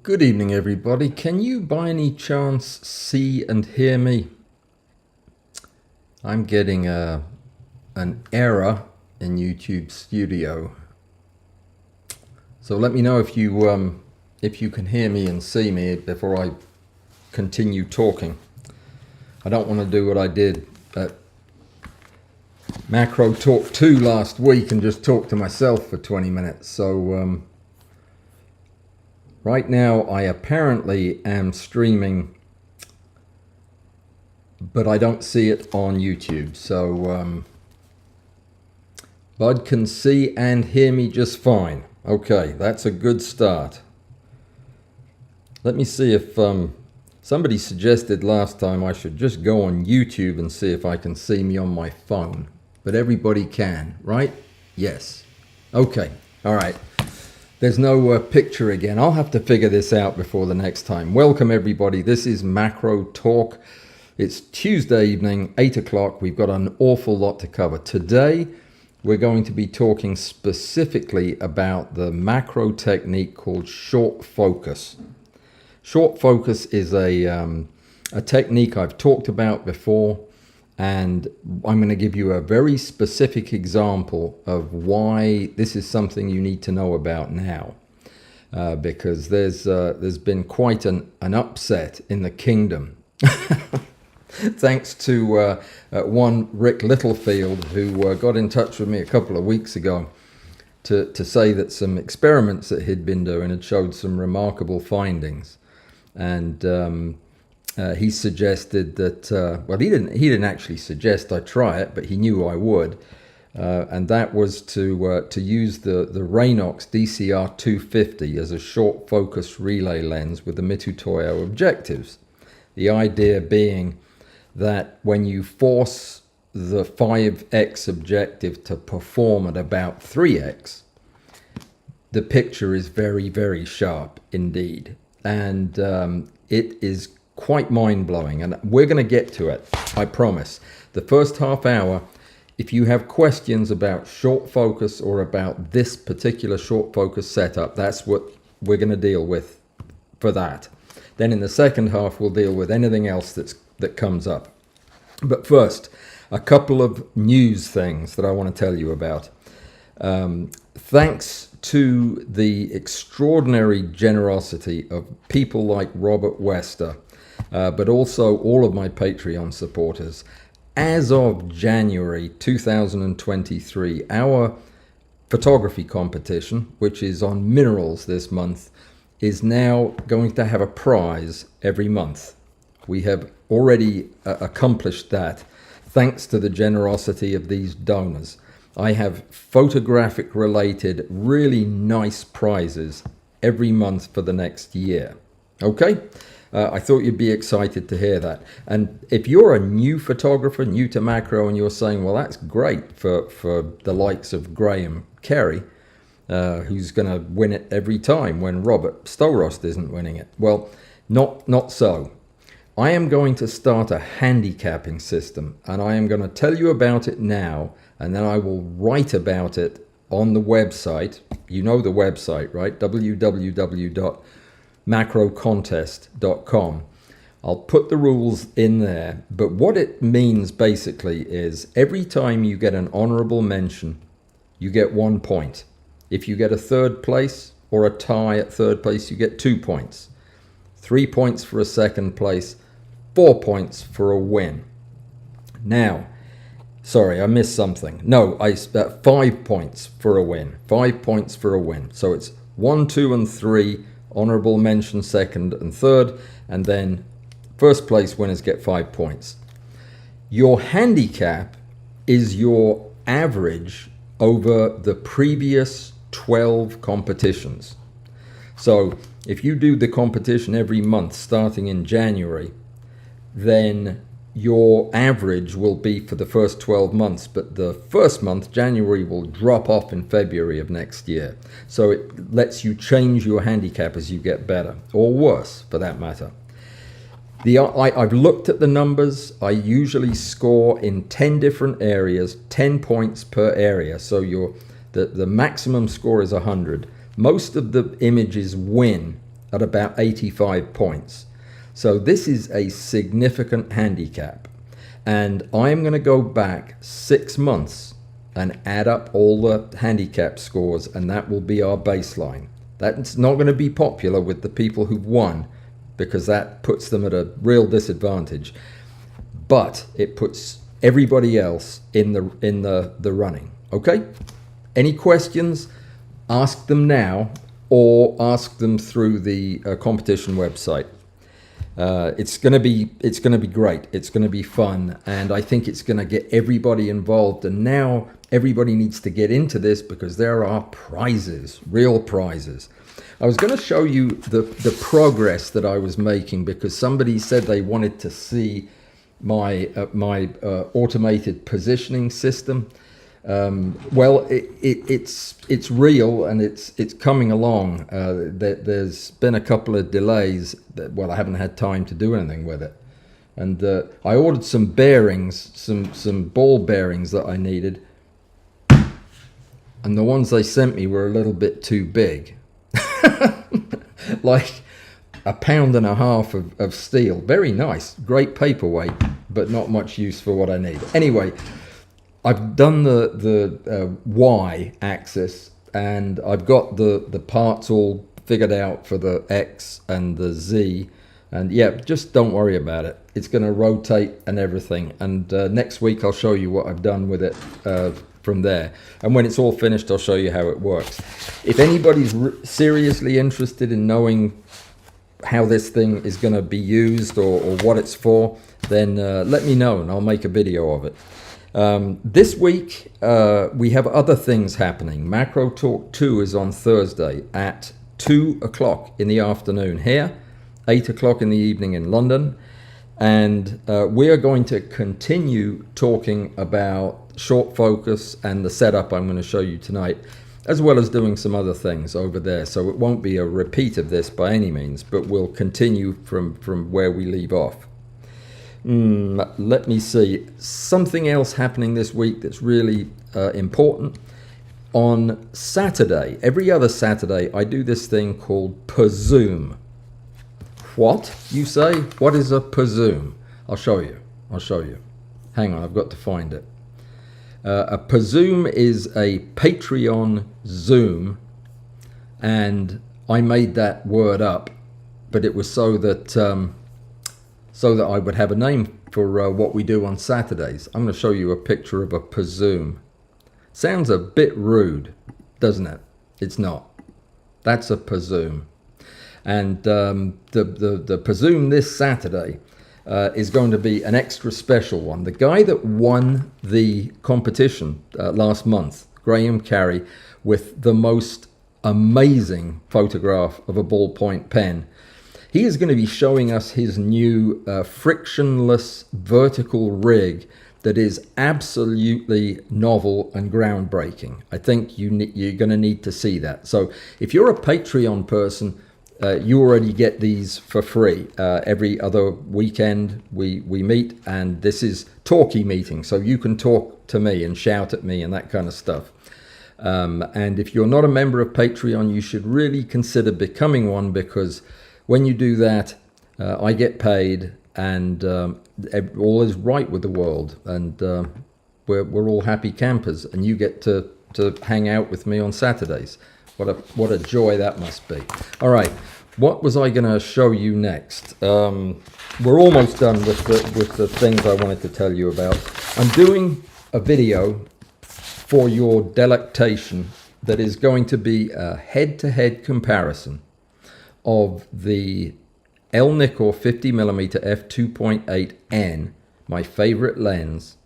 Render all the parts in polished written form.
Good evening, everybody. Can you by any chance see and hear me? I'm getting an error in YouTube Studio. So let me know if you can hear me and see me before I continue talking. I don't want to do what I did at Macro Talk 2 last week and just talk to myself for 20 minutes. So right now I apparently am streaming, but I don't see it on YouTube. So Bud can see and hear me just fine. Okay, that's a good start. Let me see if somebody suggested last time I should just go on YouTube and see if I can see me on my phone. But everybody can, right? Yes. Okay, all right. There's no picture again. I'll have to figure this out before the next time. Welcome, everybody. This is Macro Talk. It's Tuesday evening, 8 o'clock. We've got an awful lot to cover. Today, we're going to be talking specifically about the macro technique called short focus. Short focus is a technique I've talked about before, and I'm going to give you a very specific example of why this is something you need to know about now, because there's been quite an upset in the kingdom. Thanks to one Rick Littlefield, who got in touch with me a couple of weeks ago to say that some experiments that he'd been doing had showed some remarkable findings. And he suggested that, well, he didn't actually suggest I try it, but he knew I would. And that was to use the Raynox DCR 250 as a short focus relay lens with the Mitutoyo objectives. The idea being that when you force the 5x objective to perform at about 3x, the picture is very, very sharp indeed. And it is quite mind-blowing, and we're going to get to it, I promise. The first half hour, if you have questions about short focus or about this particular short focus setup, that's what we're going to deal with for that. Then in the second half, we'll deal with anything else that comes up. But first, a couple of news things that I want to tell you about. Thanks to the extraordinary generosity of people like Robert Wester, but also all of my Patreon supporters, as of January 2023, our photography competition, which is on minerals this month, is now going to have a prize every month. We have already accomplished that thanks to the generosity of these donors. I have photographic related really nice prizes every month for the next year. Okay? I thought you'd be excited to hear that. And if you're a new photographer, new to macro, and you're saying, well, that's great for the likes of Graham Carey, who's going to win it every time when Robert Storost isn't winning it. Well, not so. I am going to start a handicapping system, and I am going to tell you about it now, and then I will write about it on the website. You know the website, right? www.macrocontest.com. I'll put the rules in there, but what it means basically is every time you get an honorable mention, you get 1 point. If you get a third place or a tie at third place, you get 2 points. 3 points for a second place, 4 points for a win. Now, sorry, I missed something. No, 5 points for a win. 5 points for a win. So it's 1, 2, and 3 honorable mention second and third, and then first place winners get 5 points. Your handicap is your average over the previous 12 competitions. So if you do the competition every month starting in January, then your average will be for the first 12 months, but the first month, January, will drop off in February of next year. So it lets you change your handicap as you get better, or worse for that matter. I've looked at the numbers. I usually score in 10 different areas, 10 points per area. So the maximum score is 100. Most of the images win at about 85 points. So this is a significant handicap. And I'm going to go back 6 months and add up all the handicap scores, and that will be our baseline. That's not going to be popular with the people who've won, because that puts them at a real disadvantage. But it puts everybody else in the running. Okay? Any questions? Ask them now, or ask them through the competition website. It's going to be great. It's going to be fun, and I think it's going to get everybody involved. And now everybody needs to get into this because there are prizes, real prizes. I was going to show you the progress that I was making, because somebody said they wanted to see my automated positioning system. Well, it's real, and it's coming along. There's been a couple of delays. I haven't had time to do anything with it. And I ordered some bearings, some ball bearings that I needed. And the ones they sent me were a little bit too big. Like 1.5 pounds of steel. Very nice, great paperweight, but not much use for what I need. Anyway, I've done the Y axis, and I've got the parts all figured out for the X and the Z. And yeah, just don't worry about it. It's going to rotate and everything. And next week I'll show you what I've done with it from there. And when it's all finished, I'll show you how it works. If anybody's seriously interested in knowing how this thing is going to be used, or what it's for, then let me know and I'll make a video of it. This week we have other things happening. Macro Talk 2 is on Thursday at 2 o'clock in the afternoon here, 8 o'clock in the evening in London. And we are going to continue talking about short focus and the setup I'm going to show you tonight, as well as doing some other things over there. So it won't be a repeat of this by any means, but we'll continue from where we leave off. Let me see. Something else happening this week that's really important. On Saturday, every other Saturday, I do this thing called Presume. What, you say? What is a presume? I'll show you. Hang on, I've got to find it. A presume is a Patreon Zoom, and I made that word up, but it was so that I would have a name for what we do on Saturdays. I'm going to show you a picture of a presume. Sounds a bit rude, doesn't it? It's not. That's a presume. And the presume this Saturday is going to be an extra special one. The guy that won the competition last month, Graham Carey, with the most amazing photograph of a ballpoint pen, he is going to be showing us his new frictionless vertical rig that is absolutely novel and groundbreaking. I think you're going to need to see that. So if you're a Patreon person, you already get these for free. Every other weekend we meet, and this is talky meeting, so you can talk to me and shout at me and that kind of stuff. And if you're not a member of Patreon, you should really consider becoming one, because when you do that, I get paid, and all is right with the world, and we're all happy campers, and you get to hang out with me on Saturdays. What a joy that must be. All right, what was I going to show you next? We're almost done with the things I wanted to tell you about. I'm doing a video for your delectation that is going to be a head-to-head comparison of the Nikkor 50mm f2.8N, my favorite lens,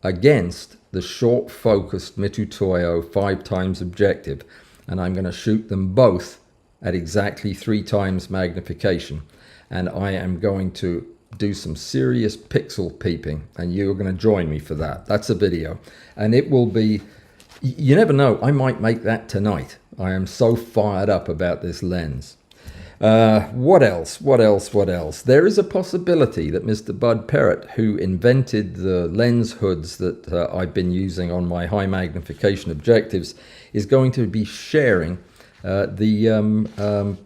against the short focused Mitutoyo 5x objective, and I'm going to shoot them both at exactly 3x magnification, and I am going to do some serious pixel peeping, and you're going to join me for that. That's a video, and it will be, you never know, I might make that tonight. I am so fired up about this lens. What else? There is a possibility that Mr. Bud Parrott, who invented the lens hoods that I've been using on my high magnification objectives, is going to be sharing the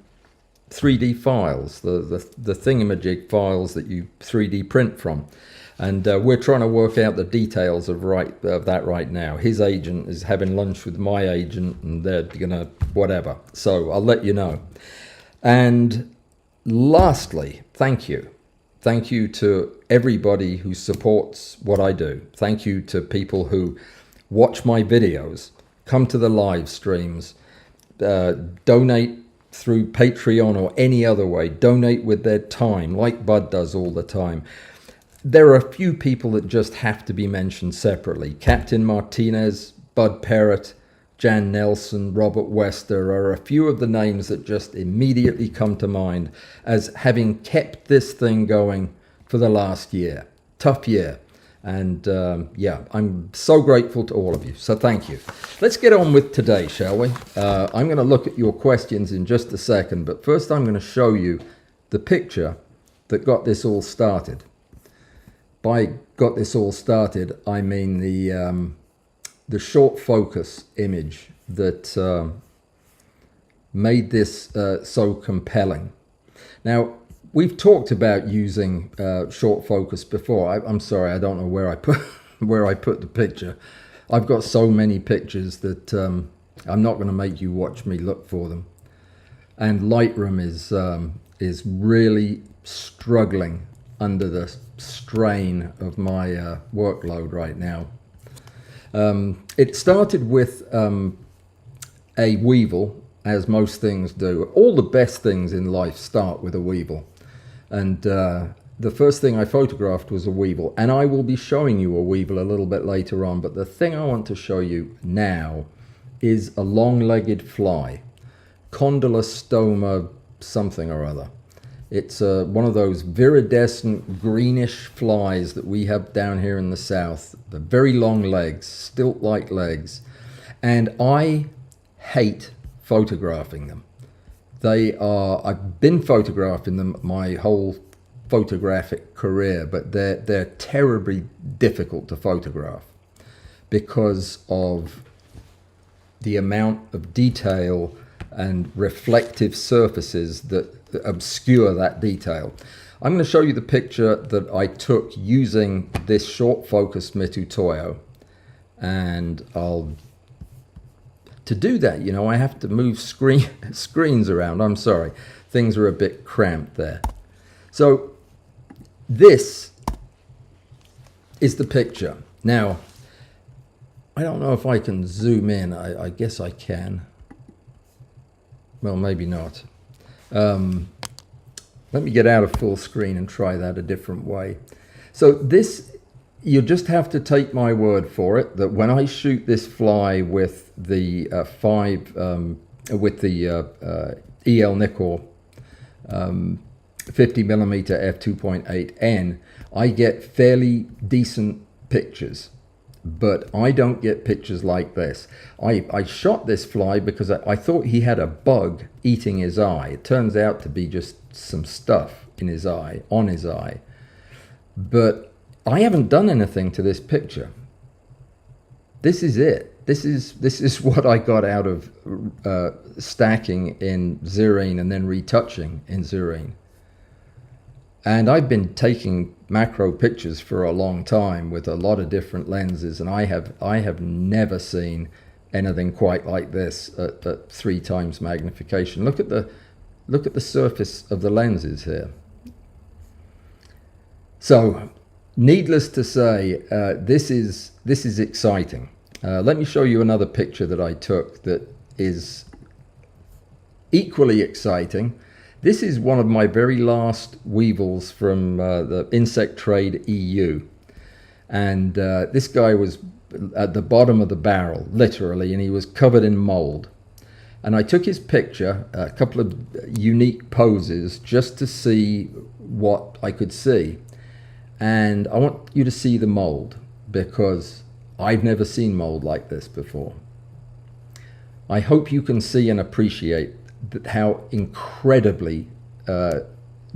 3D files, the thingamajig files that you 3D print from. And we're trying to work out the details of that right now. His agent is having lunch with my agent, and they're gonna whatever. So I'll let you know. And lastly, thank you. Thank you to everybody who supports what I do. Thank you to people who watch my videos, come to the live streams, donate through Patreon or any other way, donate with their time, like Bud does all the time. There are a few people that just have to be mentioned separately. Captain Martinez, Bud Parrott, Jan Nelson, Robert Wester are a few of the names that just immediately come to mind as having kept this thing going for the last year. Tough year. And yeah, I'm so grateful to all of you. So thank you. Let's get on with today, shall we? I'm going to look at your questions in just a second, but first I'm going to show you the picture that got this all started. By got this all started, I mean the short focus image that made this so compelling. Now, we've talked about using short focus before. I'm sorry, I don't know where I put where I put the picture. I've got so many pictures that I'm not going to make you watch me look for them. And Lightroom is really struggling under the strain of my workload right now. It started with a weevil, as most things do. All the best things in life start with a weevil. And the first thing I photographed was a weevil. And I will be showing you a weevil a little bit later on. But the thing I want to show you now is a long-legged fly. Condylostoma something or other. It's one of those viridescent greenish flies that we have down here in the south. The very long legs, stilt-like legs. And I hate photographing them. I've been photographing them my whole photographic career, but they're terribly difficult to photograph because of the amount of detail and reflective surfaces that obscure that detail. I'm going to show you the picture that I took using this short focus Mitutoyo, and to do that, you know, I have to move screens around. I'm sorry, things are a bit cramped there. So this is the picture. Now, I don't know if I can zoom in. I guess I can. Well, maybe not. Let me get out of full screen and try that a different way. So this, you just have to take my word for it that when I shoot this fly with the EL Nikkor 50mm f2.8N, I get fairly decent pictures. But I don't get pictures like this. I shot this fly because I thought he had a bug eating his eye. It turns out to be just some stuff in his eye, on his eye. But I haven't done anything to this picture. This is it. This is what I got out of stacking in Zerine and then retouching in Zerine. And I've been taking macro pictures for a long time with a lot of different lenses, and I have never seen anything quite like this at 3x magnification. Look at the surface of the lenses here. So, needless to say, this is exciting. Let me show you another picture that I took that is equally exciting. This is one of my very last weevils from the Insect Trade EU. And this guy was at the bottom of the barrel, literally, and he was covered in mold. And I took his picture, a couple of unique poses, just to see what I could see. And I want you to see the mold, because I've never seen mold like this before. I hope you can see and appreciate how incredibly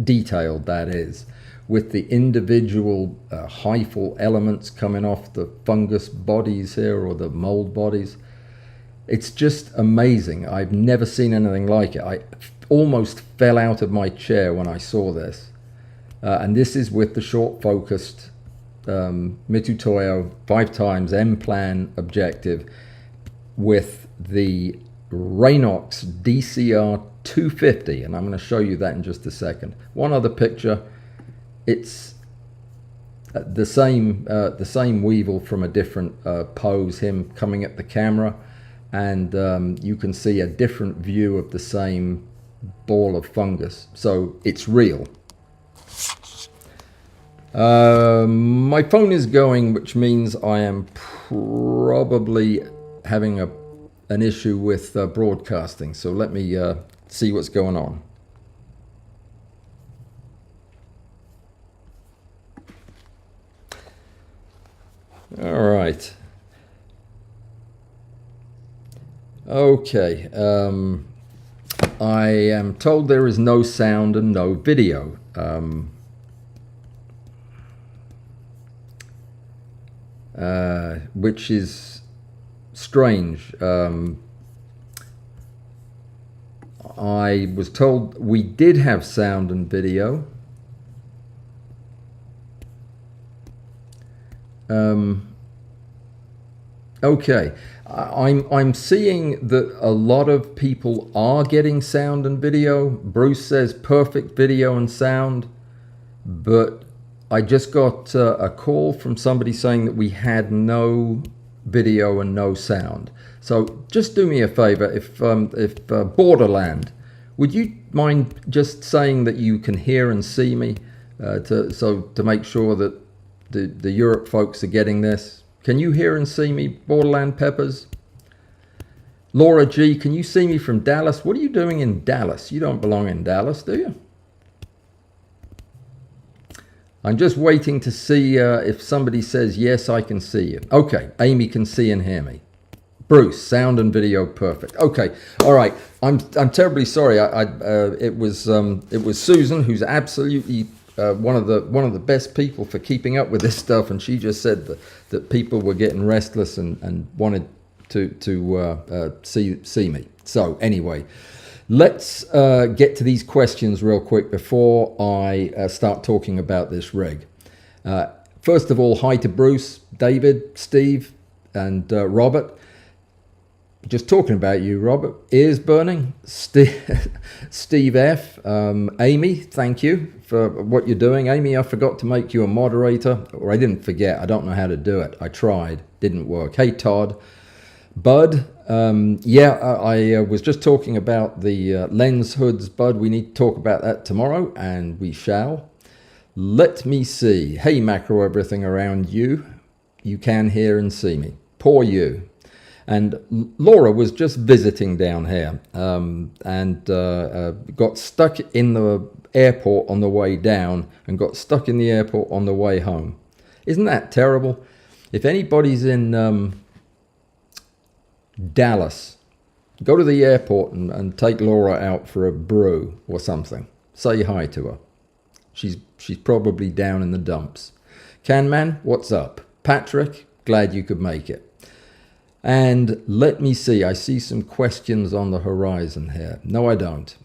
detailed that is, with the individual hyphal elements coming off the fungus bodies here, or the mold bodies. It's just amazing. I've never seen anything like it. I almost fell out of my chair when I saw this. And this is with the short focused Mitutoyo 5x M-plan objective with the Raynox DCR 250, and I'm going to show you that in just a second. One other picture. It's the same weevil from a different pose, him coming at the camera, and you can see a different view of the same ball of fungus. So it's real. My phone is going, which means I am probably having an issue with broadcasting. So let me see what's going on. All right. Okay. I am told there is no sound and no video. Which is strange. I was told we did have sound and video. Okay, I'm seeing that a lot of people are getting sound and video. Bruce says perfect video and sound, but I just got a call from somebody saying that we had no video and no sound. So just do me a favor, if Borderland, would you mind just saying that you can hear and see me, to make sure that the Europe folks are getting this? Can you hear and see me, Borderland Peppers? Laura G, can you see me from Dallas? What are you doing in Dallas? You don't belong in Dallas, do you? I'm just waiting to see if somebody says, yes, I can see you. Okay, Amy can see and hear me. Bruce, sound and video perfect. Okay, all right. I'm terribly sorry. It was Susan, who's absolutely one of the best people for keeping up with this stuff, and she just said that people were getting restless and wanted to see me. So anyway, let's get to these questions real quick before I start talking about this rig. First of all, hi to Bruce, David, Steve, and Robert. Just talking about you, Robert. Ears burning. Steve F. Amy, thank you for what you're doing. Amy, I forgot to make you a moderator, or I didn't forget. I don't know how to do it. I tried. Didn't work. Hey, Todd. Bud. I was just talking about the lens hoods, Bud. We need to talk about that tomorrow, and we shall. Let me see. Hey, macro everything around you. You can hear and see me. Poor you. And Laura was just visiting down here and got stuck in the airport on the way down and got stuck in the airport on the way home. Isn't that terrible? If anybody's in Dallas, go to the airport and take Laura out for a brew or something. Say hi to her. She's probably down in the dumps. Canman, what's up? Patrick, glad you could make it. And let me see, I see some questions on the horizon here. No, I don't.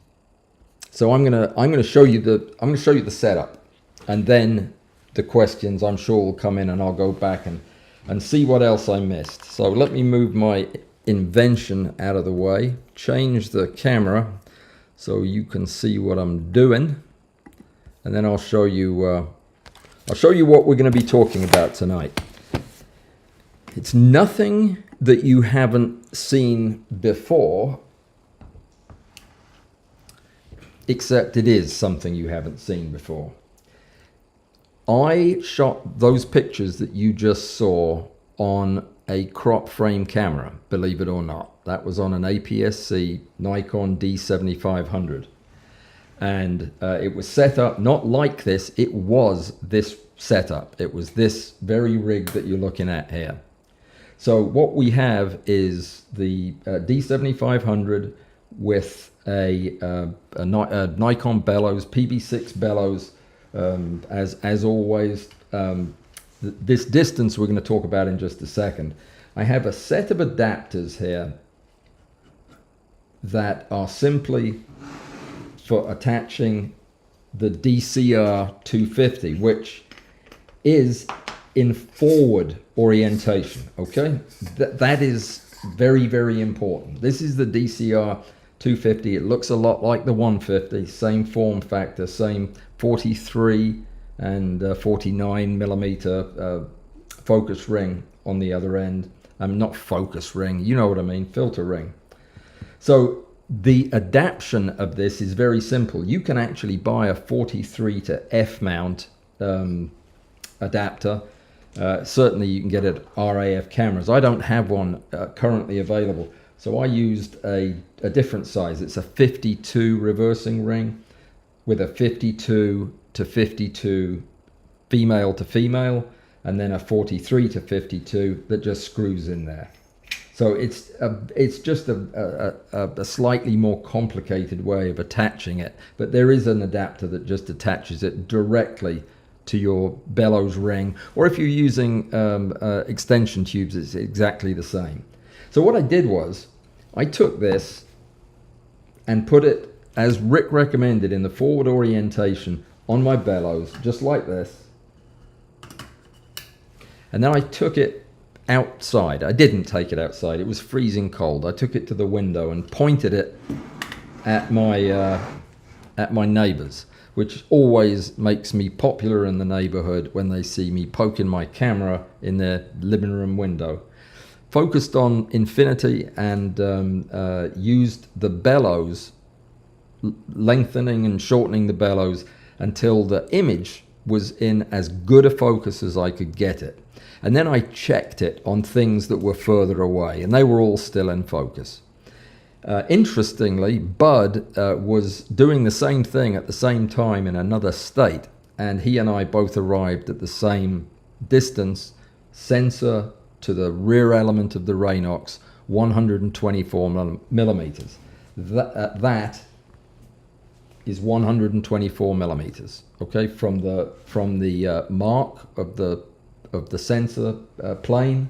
So I'm gonna show you the setup, and then the questions I'm sure will come in, and I'll go back and see what else I missed. So let me move my invention out of the way, change the camera so you can see what I'm doing, and then I'll show you what we're going to be talking about tonight. It's nothing that you haven't seen before. except it is something you haven't seen before. I shot those pictures that you just saw on a crop frame camera, believe it or not. That was on an APS-C Nikon D7500. And it was set up not like this, it was this setup. It was this very rig that you're looking at here. So what we have is the D7500 with a Nikon bellows, PB6 bellows, as always. This distance we're going to talk about in just a second. I have a set of adapters here that are simply for attaching the DCR 250, which is in forward orientation. Okay, that is very, very important. This is the DCR 250. It looks a lot like the 150, same form factor, same 43 and 49 millimeter focus ring on the other end. Not focus ring, you know what I mean, filter ring. So the adaptation of this is very simple. You can actually buy a 43 to F mount adapter. Certainly you can get it at RAF cameras. I don't have one currently available, so I used a different size. It's a 52 reversing ring with a 52 to 52 female to female, and then a 43 to 52 that just screws in there. So it's just a slightly more complicated way of attaching it, but there is an adapter that just attaches it directly to your bellows ring, or if you're using extension tubes, it's exactly the same. So what I did was I took this and put it, as Rick recommended, in the forward orientation on my bellows, just like this. And then I took it outside. I didn't take it outside. It was freezing cold. I took it to the window and pointed it at my neighbors, which always makes me popular in the neighborhood when they see me poking my camera in their living room window. Focused on infinity and used the bellows, lengthening and shortening the bellows until the image was in as good a focus as I could get it. And then I checked it on things that were further away, and they were all still in focus. Interestingly, Bud was doing the same thing at the same time in another state, and he and I both arrived at the same distance, sensor to the rear element of the Raynox, 124 millimeters. That is 124 millimeters. Okay, from the mark of the sensor plane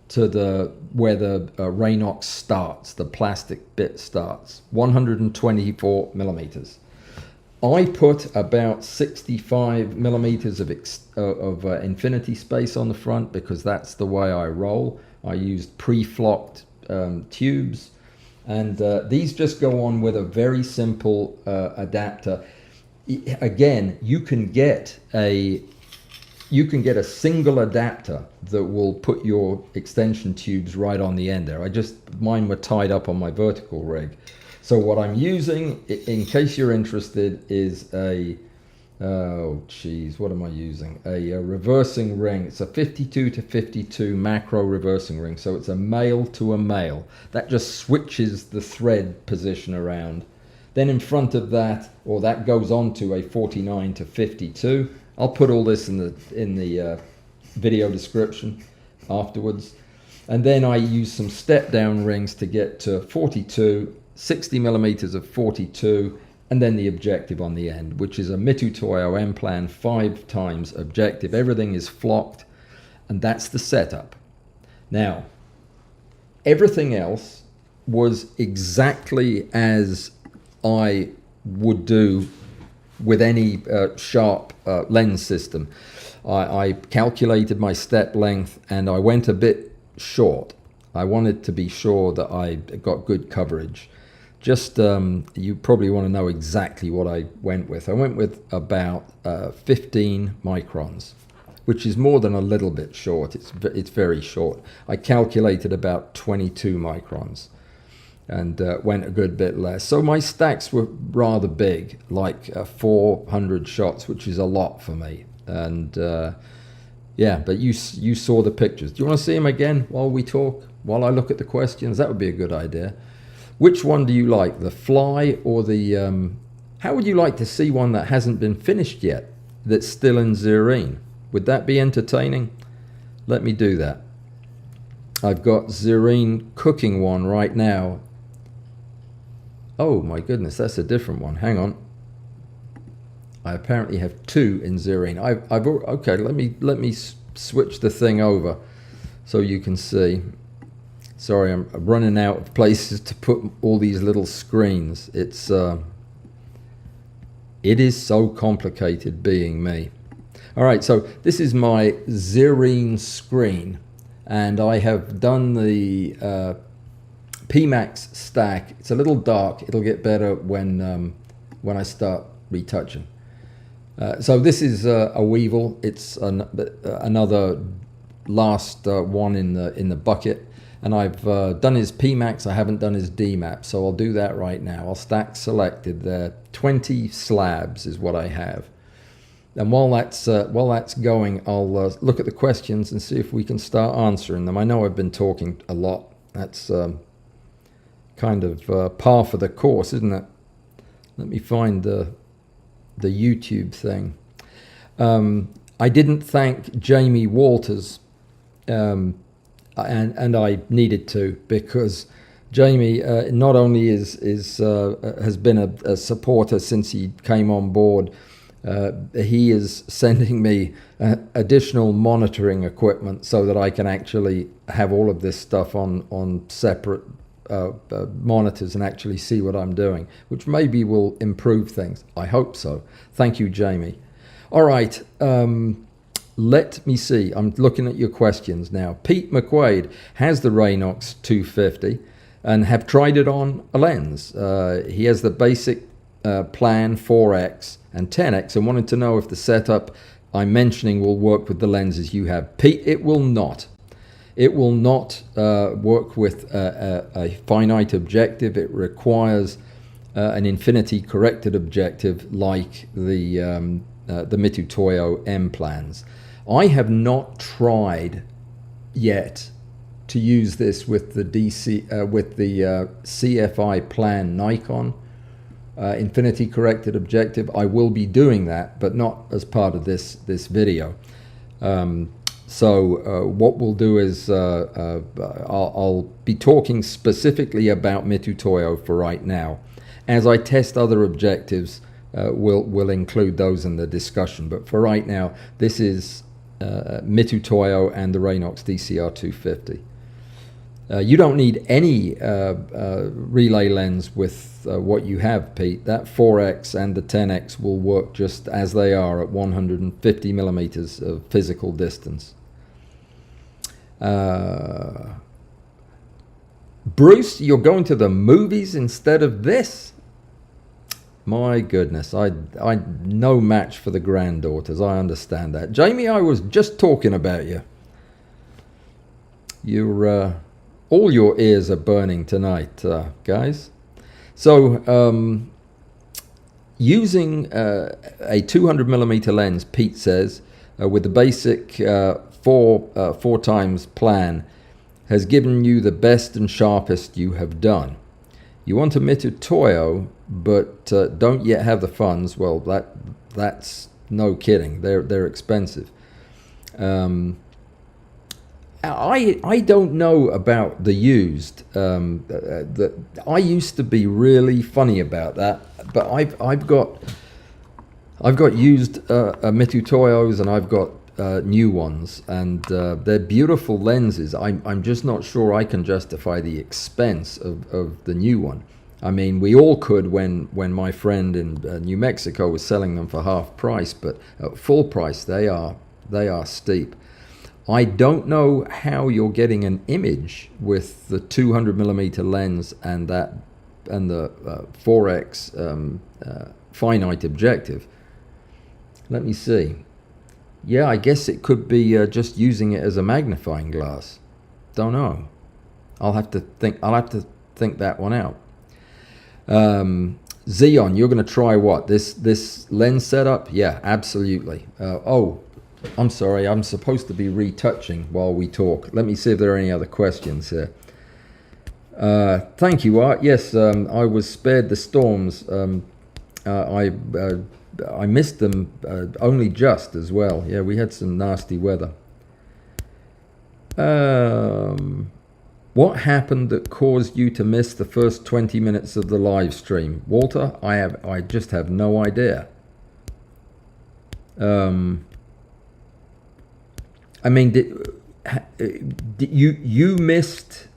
to where the Raynox starts, the plastic bit starts, 124 millimeters. I put about 65 millimeters of infinity space on the front because that's the way I roll. I used pre-flocked tubes, and these just go on with a very simple adapter. Again, you can get a single adapter that will put your extension tubes right on the end there. Mine were tied up on my vertical rig. So what I'm using, in case you're interested, is what am I using? A reversing ring. It's a 52 to 52 macro reversing ring. So it's a male to a male. That just switches the thread position around. Then in front of that, or that goes on to a 49 to 52. I'll put all this in the video description afterwards. And then I use some step down rings to get to 42, 60 millimeters of 42, and then the objective on the end, which is a Mitutoyo M-Plan 5x objective. Everything is flocked, and that's the setup. Now, everything else was exactly as I would do with any sharp lens system. I calculated my step length and I went a bit short. I wanted to be sure that I got good coverage. Just, you probably want to know exactly what I went with. I went with about 15 microns, which is more than a little bit short. It's very short. I calculated about 22 microns. and went a good bit less. So my stacks were rather big, like 400 shots, which is a lot for me. And yeah, but you saw the pictures. Do you want to see them again while we talk, while I look at the questions? That would be a good idea. Which one do you like, the fly or the... how would you like to see one that hasn't been finished yet, that's still in Zerine? Would that be entertaining? Let me do that. I've got Zerine cooking one right now. Oh my goodness, that's a different one. Hang on. I apparently have two in Zerine. Okay, let me switch the thing over so you can see. Sorry, I'm running out of places to put all these little screens. It is so complicated being me. All right, so this is my Zerine screen, and I have done the PMax stack. It's a little dark. It'll get better when I start retouching. So this is a Weevil. It's another last one in the bucket. And I've done his PMax, I haven't done his DMAP, so I'll do that right now. I'll stack selected there. 20 slabs is what I have. And while that's going, I'll look at the questions and see if we can start answering them. I know I've been talking a lot. That's kind of par for the course, isn't it? Let me find the YouTube thing. I didn't thank Jamie Walters, and I needed to, because Jamie not only has been a supporter since he came on board, he is sending me additional monitoring equipment so that I can actually have all of this stuff on separate monitors and actually see what I'm doing, which maybe will improve things. I hope so. Thank you, Jamie. All right. Let me see. I'm looking at your questions now. Pete McQuaid has the Raynox 250 and have tried it on a lens. He has the basic plan 4x and 10x and wanted to know if the setup I'm mentioning will work with the lenses you have. Pete, it will not. It will not work with a finite objective. It requires an infinity corrected objective like the Mitutoyo M plans. I have not tried yet to use this with the CFI plan Nikon infinity corrected objective. I will be doing that, but not as part of this video. So what we'll do is I'll be talking specifically about Mitutoyo for right now. As I test other objectives, we'll include those in the discussion. But for right now, this is Mitutoyo and the Raynox DCR 250. You don't need any relay lens with what you have, Pete. That 4x and the 10x will work just as they are at 150 millimeters of physical distance. Bruce, you're going to the movies instead of this? My goodness, I'm no match for the granddaughters. I understand that. Jamie, I was just talking about you. You're all your ears are burning tonight, guys. So using a 200 millimeter lens, Pete says, with the basic 4 times plan, has given you the best and sharpest you have done. You want a Mitutoyo, but don't yet have the funds. Well, that's no kidding. They're expensive. I don't know about the used. I used to be really funny about that, but I've got used Mitutoyos and I've got new ones, and they're beautiful lenses. I'm just not sure I can justify the expense of the new one. I mean, we all could when my friend in New Mexico was selling them for half price, but at full price they are steep. I don't know how you're getting an image with the 200 millimeter lens and the 4x finite objective. Let me see. Yeah, I guess it could be just using it as a magnifying glass. Don't know. I'll have to think that one out. Xeon, you're going to try what? This lens setup? Yeah, absolutely. Oh, I'm sorry. I'm supposed to be retouching while we talk. Let me see if there are any other questions here. Thank you, Art. Yes, I was spared the storms. I missed them only just as well. Yeah, we had some nasty weather. What happened that caused you to miss the first 20 minutes of the live stream? Walter, I just have no idea. I mean, you missed,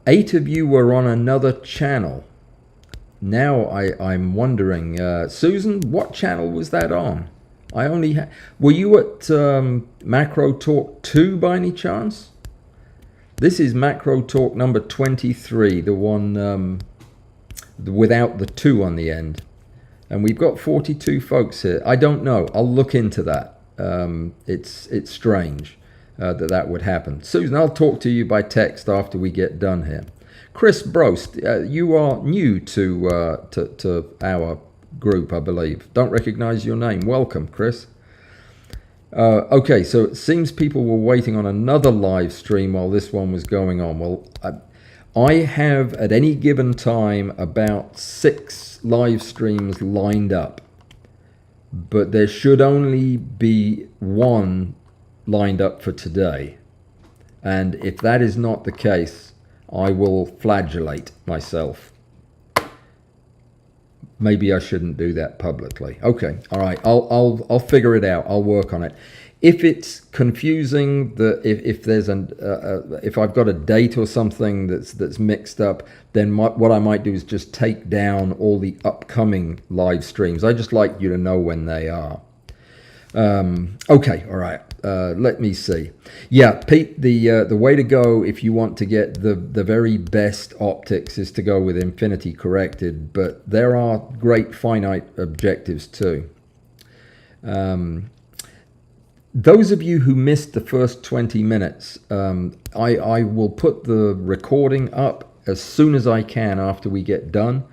8 of you were on another channel. Now I'm wondering, Susan, what channel was that on? I only were you at Macro Talk 2 by any chance? This is Macro Talk number 23, the one without the 2 on the end. And we've got 42 folks here. I don't know. I'll look into that. It's strange that would happen. Susan, I'll talk to you by text after we get done here. Chris Brost, you are new to our group, I believe. Don't recognize your name. Welcome, Chris. Okay, so it seems people were waiting on another live stream while this one was going on. Well, I have at any given time about 6 live streams lined up, but there should only be 1 lined up for today. And if that is not the case, I will flagellate myself. Maybe I shouldn't do that publicly. Okay, all right. I'll figure it out. I'll work on it. If it's confusing, if there's if I've got a date or something that's mixed up, then what I might do is just take down all the upcoming live streams. I just like you to know when they are. Okay, all right. Let me see. Yeah, Pete, the way to go if you want to get the very best optics is to go with infinity corrected, but there are great finite objectives too. Those of you who missed the first 20 minutes, I will put the recording up as soon as I can after we get done,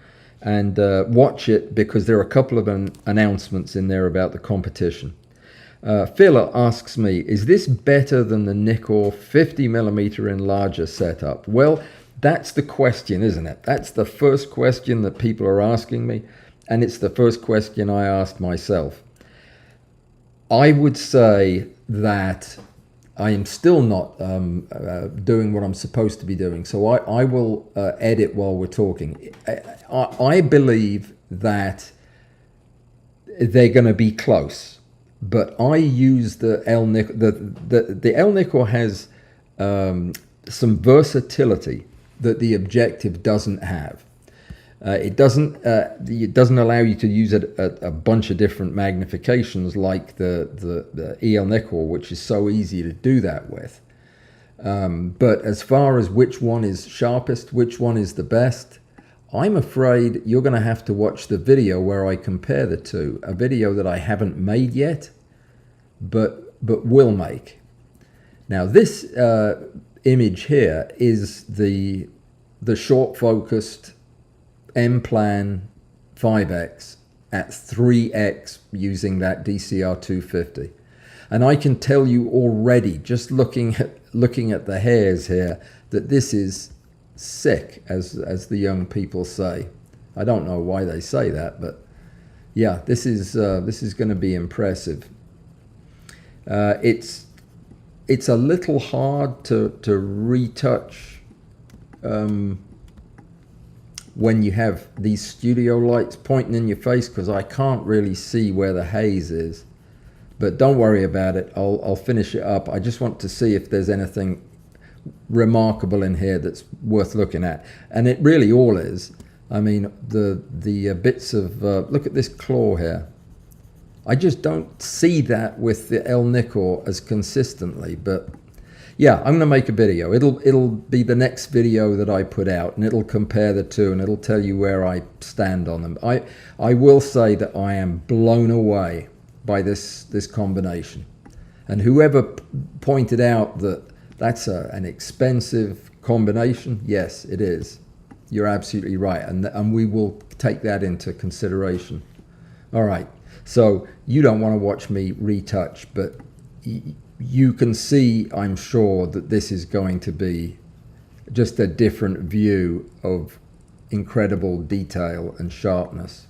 and watch it because there are a couple of announcements in there about the competition. Phil asks me, is this better than the Nikkor 50mm enlarger setup? Well, that's the question, isn't it? That's the first question that people are asking me, and it's the first question I asked myself. I would say that I am still not doing what I'm supposed to be doing, so I will edit while we're talking. I believe that they're going to be close. But I use the El Nikkor. The El Nikkor has some versatility that the objective doesn't have. It doesn't allow you to use it at a bunch of different magnifications like the El Nikkor, which is so easy to do that with. But as far as which one is sharpest, which one is the best, I'm afraid you're going to have to watch the video where I compare the two, a video that I haven't made yet, but will make. Now this image here is the short focused M-plan 5x at 3x using that DCR 250. And I can tell you already, just looking at the hairs here, that this is sick, as the young people say. I don't know why they say that, but yeah, this is going to be impressive. It's a little hard to retouch when you have these studio lights pointing in your face, because I can't really see where the haze is. But don't worry about it. I'll finish it up. I just want to see if there's anything remarkable in here that's worth looking at, and it really all is. I mean, the bits of look at this claw here. I just don't see that with the El Nikkor as consistently, but yeah, I'm going to make a video. It'll be the next video that I put out, and it'll compare the two, and it'll tell you where I stand on them. I will say that I am blown away by this combination, and whoever pointed out that that's an expensive combination? Yes, it is. You're absolutely right, and we will take that into consideration. All right, so you don't want to watch me retouch, but you can see, I'm sure, that this is going to be just a different view of incredible detail and sharpness.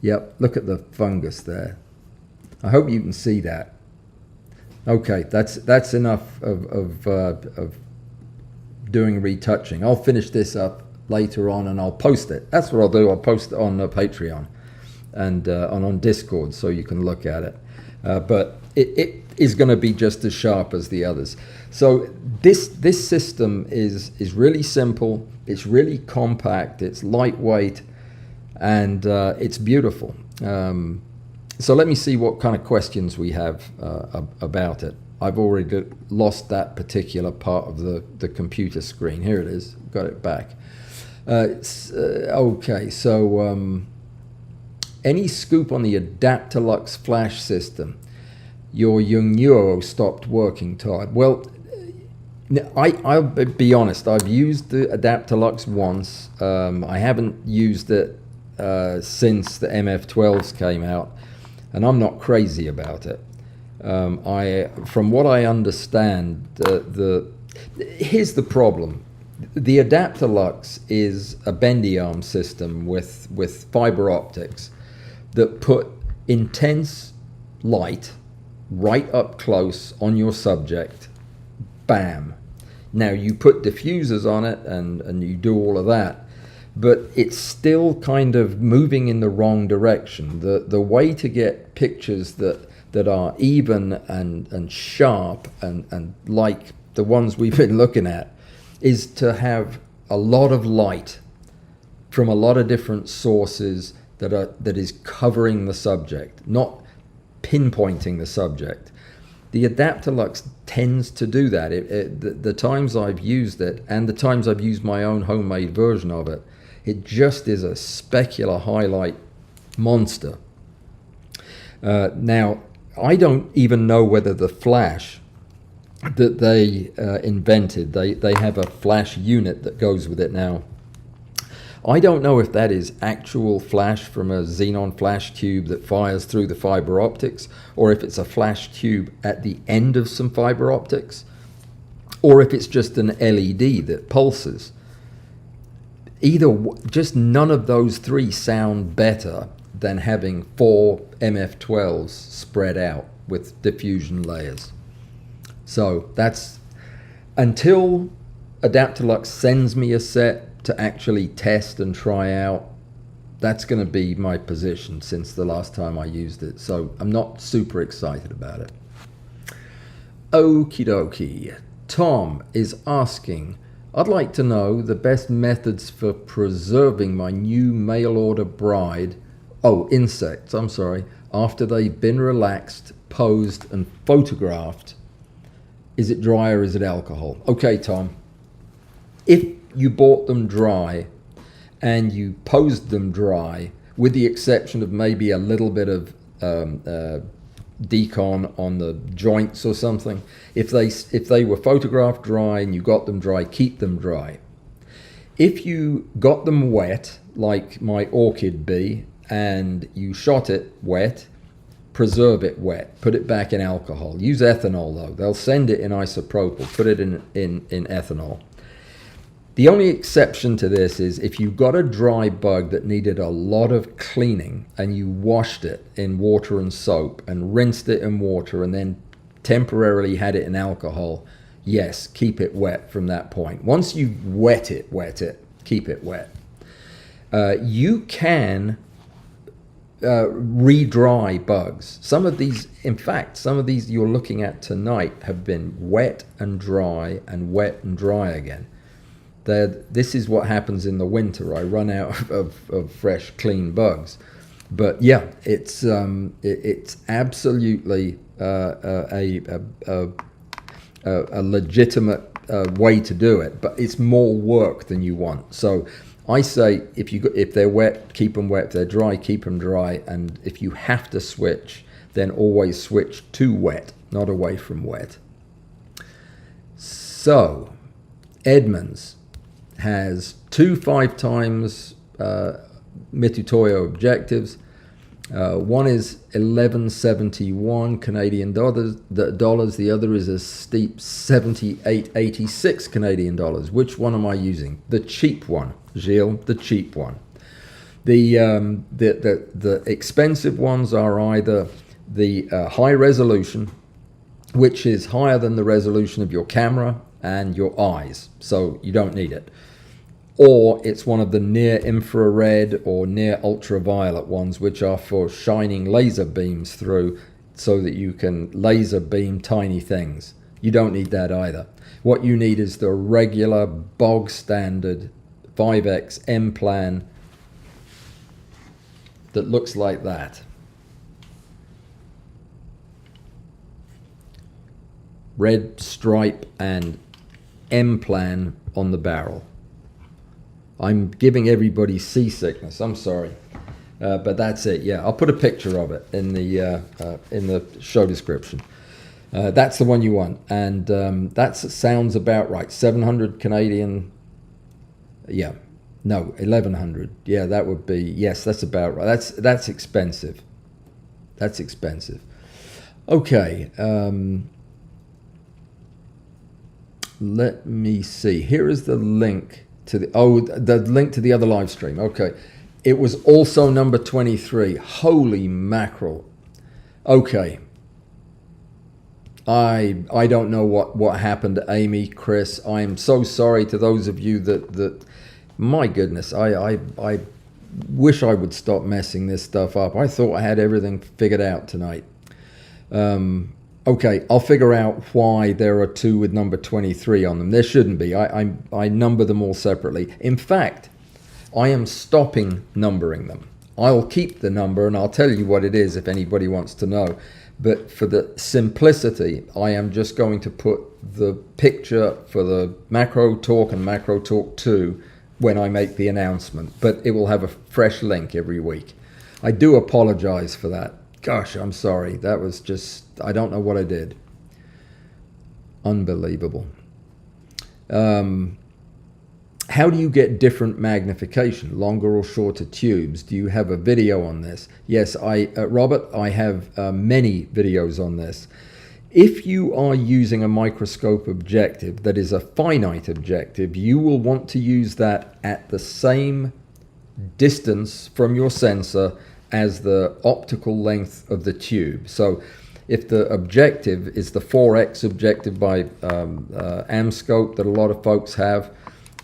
Yep, look at the fungus there. I hope you can see that. Okay, that's enough of doing retouching. I'll finish this up later on and I'll post it. That's what I'll do. I'll post it on Patreon and on Discord so you can look at it. But it is going to be just as sharp as the others. So this system is really simple. It's really compact. It's lightweight, and it's beautiful. So let me see what kind of questions we have about it. I've already lost that particular part of the computer screen. Here it is. Got it back. Okay, so any scoop on the Adaptalux flash system? Your Yongnuo stopped working, Todd. Well, I'll be honest. I've used the Adaptalux once. I haven't used it since the MF12s came out, and I'm not crazy about it. From what I understand, here's the problem. The Adaptalux is a bendy arm system with fiber optics that put intense light right up close on your subject. Bam. Now you put diffusers on it and you do all of that, but it's still kind of moving in the wrong direction. The way to get pictures that are even and sharp and like the ones we've been looking at is to have a lot of light from a lot of different sources that is covering the subject, not pinpointing the subject. The Adaptalux tends to do that. The times I've used it and the times I've used my own homemade version of it, it just is a specular highlight monster. Now, I don't even know whether the flash that they invented, they have a flash unit that goes with it now. I don't know if that is actual flash from a xenon flash tube that fires through the fiber optics, or if it's a flash tube at the end of some fiber optics, or if it's just an LED that pulses. Just none of those three sound better than having 4 MF12s spread out with diffusion layers. So that's, until Adaptalux sends me a set to actually test and try out, that's going to be my position since the last time I used it. So I'm not super excited about it. Okie dokie. Tom is asking, I'd like to know the best methods for preserving my new mail order bride, insects, I'm sorry, after they've been relaxed, posed and photographed. Is it dry or is it alcohol? Okay, Tom. If you bought them dry and you posed them dry, with the exception of maybe a little bit of decon on the joints or something, if they were photographed dry and you got them dry, keep them dry. If you got them wet, like my orchid bee, and you shot it wet, preserve it wet. Put it back in alcohol. Use ethanol though. They'll send it in isopropyl. Put it in ethanol. The only exception to this is if you got a dry bug that needed a lot of cleaning and you washed it in water and soap and rinsed it in water and then temporarily had it in alcohol, yes, keep it wet from that point. Once you wet it, keep it wet. You can re-dry bugs. Some of these you're looking at tonight have been wet and dry and wet and dry again. This is what happens in the winter. I run out of fresh, clean bugs. But yeah, it's absolutely a legitimate way to do it, but it's more work than you want. So I say if they're wet, keep them wet. If they're dry, keep them dry. And if you have to switch, then always switch to wet, not away from wet. So Edmonds has two 5x Mitutoyo objectives. One is 1171 Canadian dollars. The other is a steep 78.86 Canadian dollars. Which one am I using? The cheap one, Gilles, the cheap one. The expensive ones are either the high resolution, which is higher than the resolution of your camera and your eyes, so you don't need it. Or it's one of the near infrared or near ultraviolet ones, which are for shining laser beams through so that you can laser beam tiny things. You don't need that either. What you need is the regular bog standard 5x M plan that looks like that. Red stripe and M plan on the barrel. I'm giving everybody seasickness, I'm sorry. But that's it, yeah. I'll put a picture of it in the show description. That's the one you want. And that sounds about right. 700 Canadian, yeah. No, 1100. Yeah, that would be, yes, that's about right. That's expensive. That's expensive. Okay. Let me see. Here is the link to the link to the other live stream. Okay. It was also number 23. Holy mackerel. Okay. I don't know what happened to Amy, Chris. I'm so sorry to those of you that my goodness, I wish I would stop messing this stuff up. I thought I had everything figured out tonight. Okay, I'll figure out why there are two with number 23 on them. There shouldn't be. I number them all separately. In fact, I am stopping numbering them. I'll keep the number and I'll tell you what it is if anybody wants to know. But for the simplicity, I am just going to put the picture for the Macro Talk and Macro Talk 2 when I make the announcement. But it will have a fresh link every week. I do apologize for that. Gosh, I'm sorry. That was just, I don't know what I did. Unbelievable. How do you get different magnification, longer or shorter tubes? Do you have a video on this? Yes, Robert, I have many videos on this. If you are using a microscope objective that is a finite objective, you will want to use that at the same distance from your sensor as the optical length of the tube. So if the objective is the 4x objective by Amscope that a lot of folks have,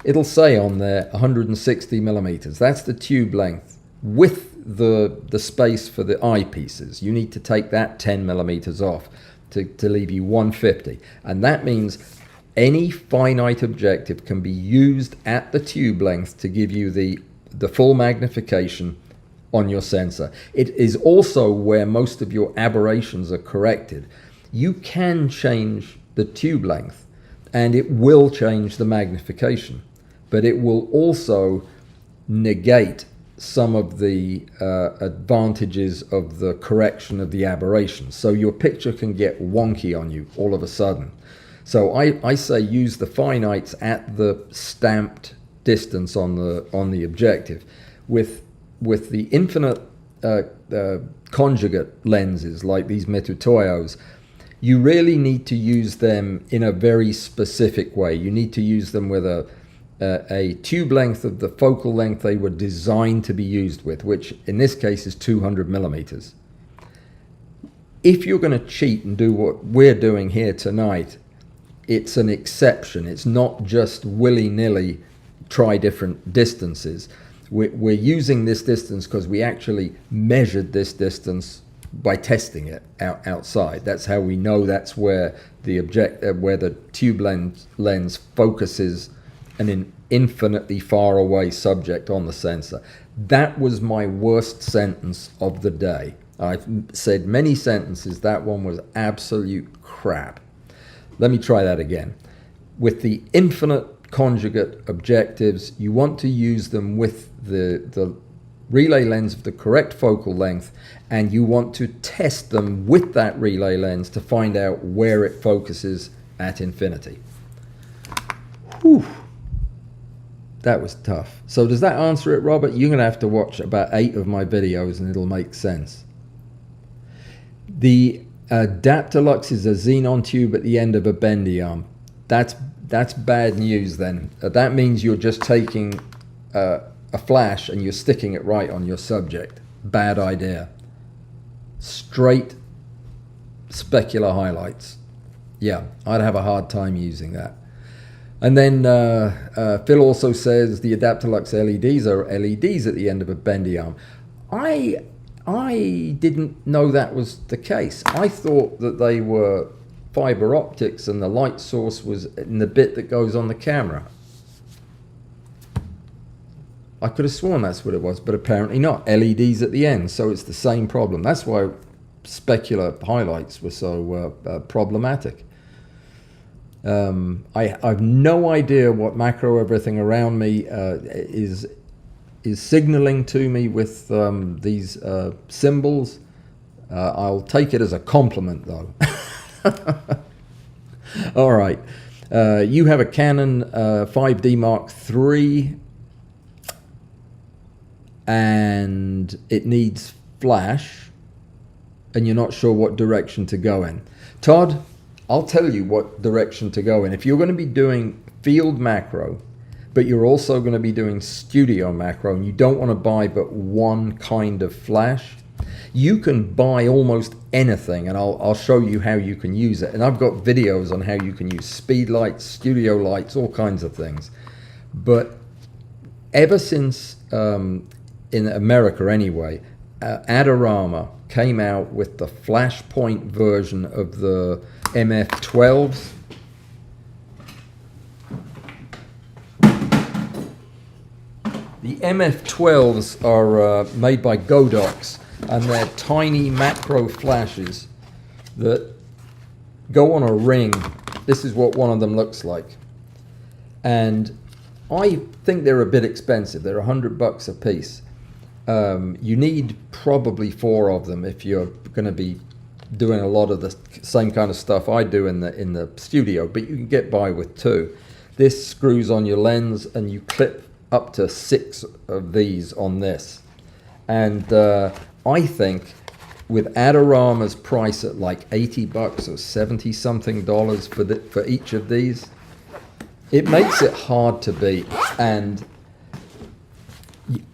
it'll say on there 160 millimeters. That's the tube length with the space for the eyepieces. You need to take that 10 millimeters off to leave you 150. And that means any finite objective can be used at the tube length to give you the full magnification on your sensor. It is also where most of your aberrations are corrected. You can change the tube length and it will change the magnification, but it will also negate some of the advantages of the correction of the aberrations. So your picture can get wonky on you all of a sudden. So I say use the finites at the stamped distance on the objective. With the infinite conjugate lenses like these Mitutoyos, you really need to use them in a very specific way. You need to use them with a tube length of the focal length they were designed to be used with, which in this case is 200 millimeters. If you're going to cheat and do what we're doing here tonight, it's an exception. It's not just willy-nilly try different distances. We're using this distance because we actually measured this distance by testing it outside. That's how we know that's where the tube lens focuses an infinitely far away subject on the sensor. That was my worst sentence of the day. I've said many sentences. That one was absolute crap. Let me try that again. With the infinite conjugate objectives, you want to use them with the relay lens of the correct focal length, and you want to test them with that relay lens to find out where it focuses at infinity. Whew. That was tough. So does that answer it, Robert? You're going to have to watch about 8 of my videos and it'll make sense. The Adaptalux is a xenon tube at the end of a bendy arm. That's bad news then. That means you're just taking a flash and you're sticking it right on your subject. Bad idea. Straight specular highlights. Yeah, I'd have a hard time using that. And then Phil also says the Adaptalux LEDs are LEDs at the end of a bendy arm. I didn't know that was the case. I thought that they were fiber optics and the light source was in the bit that goes on the camera. I could have sworn that's what it was, but apparently not. LEDs at the end, so it's the same problem. That's why specular highlights were so problematic. I have no idea what macro everything around me is signaling to me with these symbols. I'll take it as a compliment though. All right, you have a Canon 5D Mark III and it needs flash and you're not sure what direction to go in. Todd, I'll tell you what direction to go in. If you're going to be doing field macro, but you're also going to be doing studio macro, and you don't want to buy but one kind of flash, you can buy almost anything, and I'll show you how you can use it. And I've got videos on how you can use speed lights, studio lights, all kinds of things. But ever since, in America anyway, Adorama came out with the flashpoint version of the MF12s. The MF12s are made by Godox, and they're tiny macro flashes that go on a ring. This is what one of them looks like. And I think they're a bit expensive. They're $100 a piece. You need probably 4 of them if you're going to be doing a lot of the same kind of stuff I do in the studio, but you can get by with 2. This screws on your lens and you clip up to 6 of these on this. And I think with Adorama's price at like $80 or 70 something dollars for each of these, it makes it hard to beat. And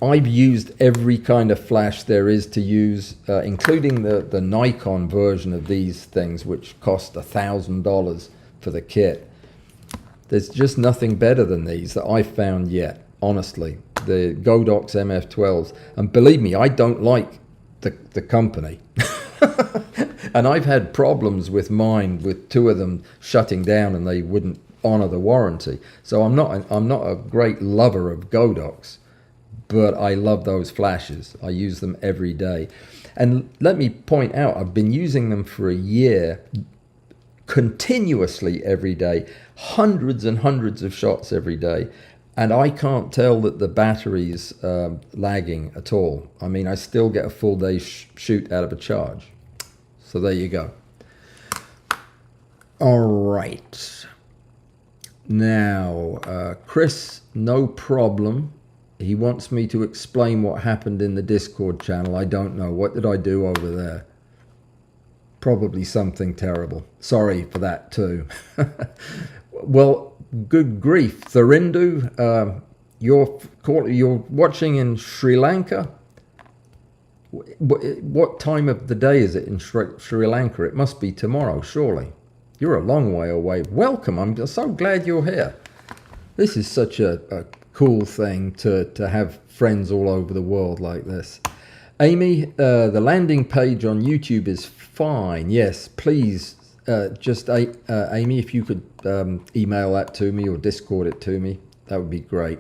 I've used every kind of flash there is to use, including the Nikon version of these things, which cost $1,000 for the kit. There's just nothing better than these that I've found yet, honestly. The Godox MF12s. And believe me, I don't like the company. And I've had problems with mine, with 2 of them shutting down and they wouldn't honor the warranty. So I'm not a great lover of Godox. But I love those flashes. I use them every day. And let me point out, I've been using them for a year, continuously every day, hundreds and hundreds of shots every day. And I can't tell that the battery's lagging at all. I mean, I still get a full day shoot out of a charge. So there you go. All right. Now, Chris, no problem. He wants me to explain what happened in the Discord channel. I don't know. What did I do over there? Probably something terrible. Sorry for that too. Well, good grief. Thurindu, you're watching in Sri Lanka? What time of the day is it in Sri Lanka? It must be tomorrow, surely. You're a long way away. Welcome. I'm so glad you're here. This is such a cool thing to have friends all over the world like this. Amy, the landing page on YouTube is fine. Yes, please, Amy, if you could email that to me or Discord it to me, that would be great.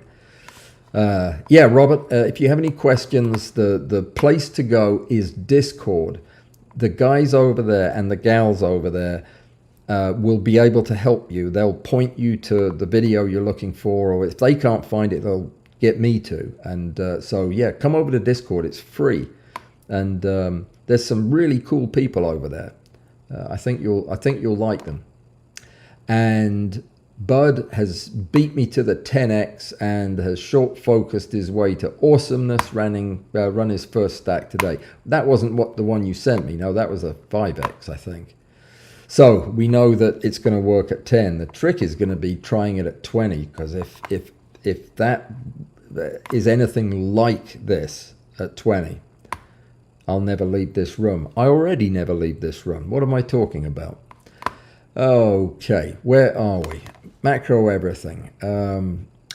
Yeah, Robert, if you have any questions, the place to go is Discord. The guys over there and the gals over there will be able to help you. They'll point you to the video you're looking for, or if they can't find it, they'll get me to. And so yeah, come over to Discord. It's free, and there's some really cool people over there. I think you'll like them. And Bud has beat me to the 10x and has short focused his way to awesomeness, run his first stack today. That wasn't what the one you sent me. No, that was a 5x, I think. So we know that it's going to work at 10. The trick is going to be trying it at 20, because if that is anything like this at 20, I'll never leave this room. I already never leave this room. What am I talking about? Okay, where are we? Macro everything.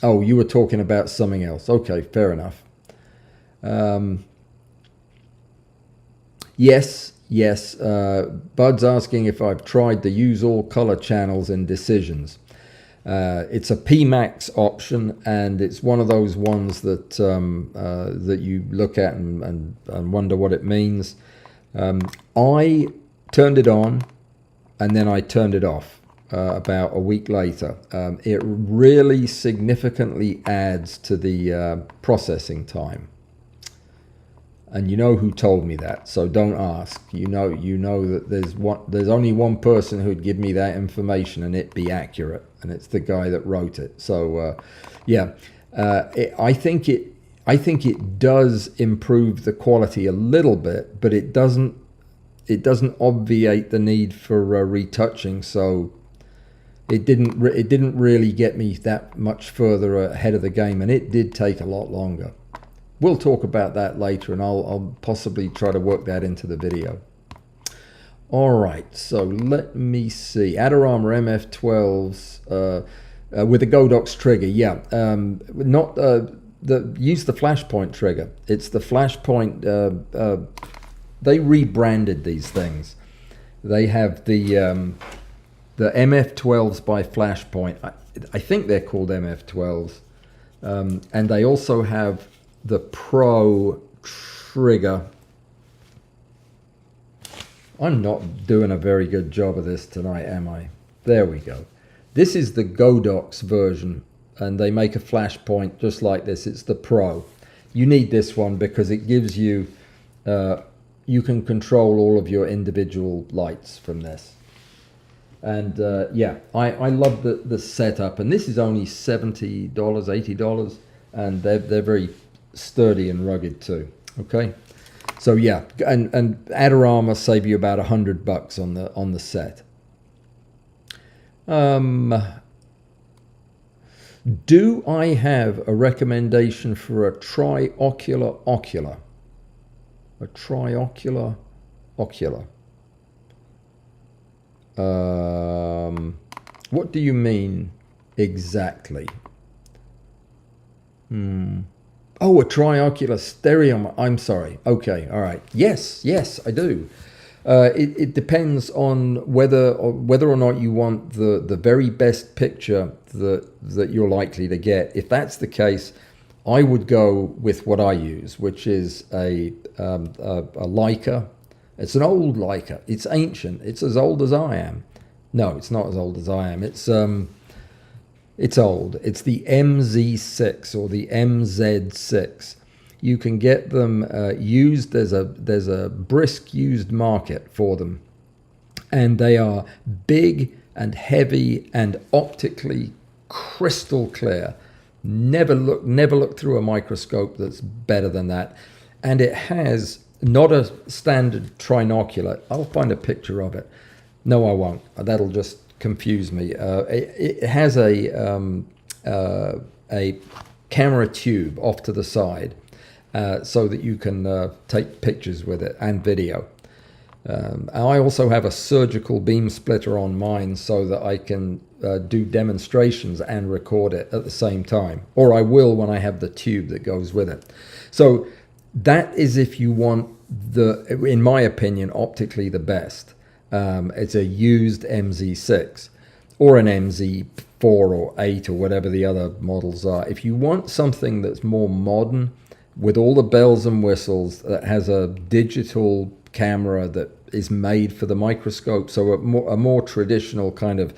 Oh, you were talking about something else. Okay, fair enough. Yes. Bud's asking if I've tried the use all color channels in decisions. It's a PMax option, and it's one of those ones that that you look at and wonder what it means. I turned it on, and then I turned it off about a week later. It really significantly adds to the processing time. And you know who told me that, so don't ask. You know that there's only one person who'd give me that information and it be accurate, and it's the guy that wrote it. So I think it does improve the quality a little bit, but it doesn't obviate the need for retouching. So it didn't really get me that much further ahead of the game, and it did take a lot longer. We'll talk about that later, and I'll possibly try to work that into the video. All right, so let me see. Adorama MF12s with the Godox trigger. Yeah, use the Flashpoint trigger. It's the Flashpoint. They rebranded these things. They have the MF12s by Flashpoint. I think they're called MF12s, and they also have the Pro trigger. I'm not doing a very good job of this tonight, am I? There we go. This is the Godox version, and they make a Flashpoint just like this. It's the Pro. You need this one because it gives you, you can control all of your individual lights from this. And yeah, I love the setup, and this is only $70, $80, and they're very sturdy and rugged too. Okay, so yeah, and Adorama save you about $100 on the set. Do I have a recommendation for a triocular ocular? A triocular ocular. What do you mean exactly? Oh, a triocular stereo. I'm sorry. Okay, all right. Yes, I do. It depends on whether or not you want the very best picture that you're likely to get. If that's the case, I would go with what I use, which is a Leica. It's an old Leica. It's ancient. It's as old as I am. No, it's not as old as I am. It's old. It's the MZ6 or the MZ6. You can get them used. There's a brisk used market for them, and they are big and heavy and optically crystal clear. Never look through a microscope that's better than that. And it has not a standard trinocular. I'll find a picture of it. No, I won't. That'll just confuse me. It has a camera tube off to the side, so that you can take pictures with it and video. I also have a surgical beam splitter on mine so that I can do demonstrations and record it at the same time, or I will when I have the tube that goes with it. So that is if you want in my opinion, optically the best. It's a used MZ6 or an MZ4 or 8 or whatever the other models are. If you want something that's more modern with all the bells and whistles, that has a digital camera that is made for the microscope, so a more traditional kind of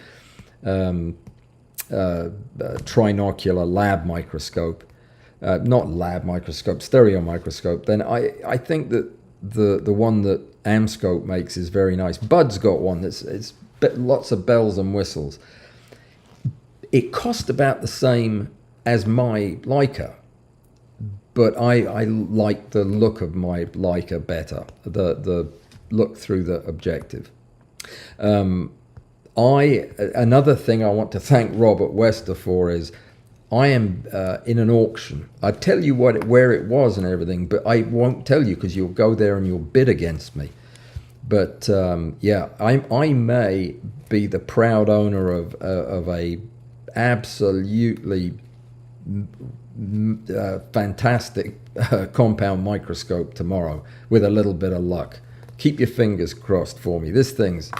trinocular lab microscope, not lab microscope, stereo microscope, then I think that the one that Amscope makes is very nice. Bud's got one that's lots of bells and whistles. It cost about the same as my Leica, but I like the look of my Leica better, the look through the objective. Another thing I want to thank Robert Wester for is I am in an auction. I tell you where it was and everything, but I won't tell you because you'll go there and you'll bid against me. But yeah, I may be the proud owner of a absolutely fantastic compound microscope tomorrow with a little bit of luck. Keep your fingers crossed for me. This thing's